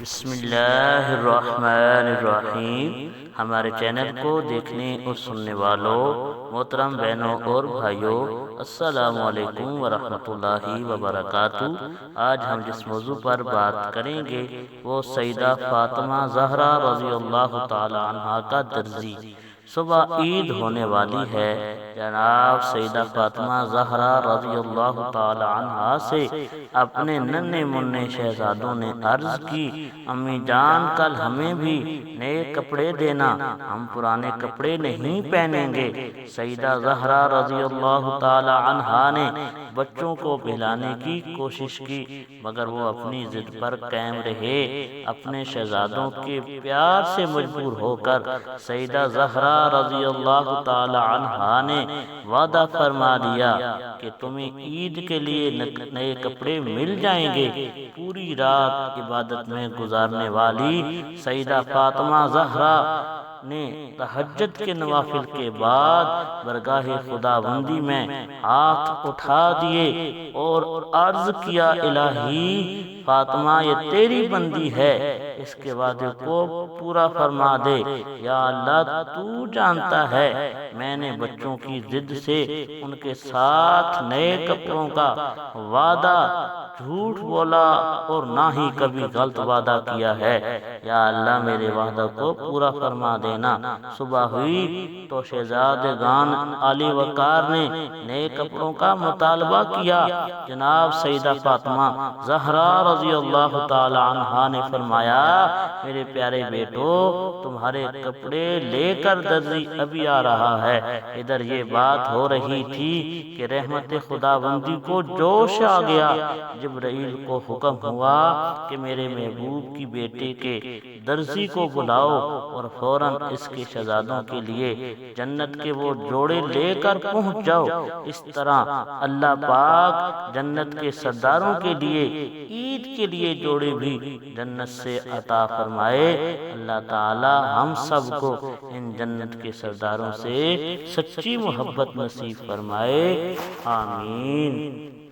بسم اللہ الرحمن الرحیم۔ ہمارے چینل کو دیکھنے اور سننے والوں محترم بہنوں اور بھائیوں، السلام علیکم ورحمۃ اللہ وبرکاتہ۔ آج ہم جس موضوع پر بات کریں گے وہ سیدہ فاطمہ زہرا رضی اللہ تعالی عنہا کا درزی۔ صبح عید ہونے والی ہے، جناب سیدہ فاطمہ زہرا رضی اللہ تعالی عنہا سے اپنے ننھے منھے شہزادوں نے عرض کی، امی جان کل ہمیں بھی نئے کپڑے دینا، ہم پرانے کپڑے نہیں پہنیں گے۔ سیدہ زہرا رضی اللہ تعالی عنہا نے بچوں کو پہلانے کی کوشش کی، مگر وہ اپنی ضد پر قائم رہے۔ اپنے شہزادوں کے پیار سے مجبور ہو کر سیدہ زہرا رضی اللہ تعالی عنہا نے وعدہ فرما دیا کہ تمہیں عید کے لیے نئے کپڑے مل جائیں گے۔ پوری رات عبادت میں گزارنے والی سیدہ فاطمہ زہرا نے تہجد کے نوافل کے بعد برگاہ خداوندی میں ہاتھ اٹھا دیے اور عرض کیا، الہی فاطمہ یہ تیری بندی ہے، اس کے وعدے کو پورا فرما دے۔ یا اللہ تو جانتا ہے میں نے بچوں کی ضد سے ان کے ساتھ نئے کپڑوں کا وعدہ جھوٹ بولا اور نہ ہی کبھی غلط وعدہ کیا ہے۔ یا اللہ میرے وعدہ کو پورا فرما دینا۔ صبح ہوئی تو شہزادگان عالی وقار نے نئے کپڑوں کا مطالبہ کیا۔ جناب سیدہ فاطمہ زہرا رضی اللہ تعالی عنہا نے فرمایا، میرے پیارے بیٹو تمہارے کپڑے لے کر درزی ابھی آ رہا ہے۔ ادھر یہ بات ہو رہی تھی کہ رحمت خداوندی کو جوش آ گیا۔ جبرائیل کو حکم ہوا کہ میرے محبوب کی بیٹے کے درزی کو بلاؤ اور فوراً اس کے شہزادوں کے لیے جنت کے وہ جوڑے لے کر پہنچ جاؤ۔ اس طرح اللہ پاک جنت کے سرداروں کے لیے عید کے لیے جوڑے بھی جنت سے عطا فرمائے۔ اللہ تعالی ہم سب کو ان جنت کے سرداروں سے سچی محبت نصیب فرمائے، آمین۔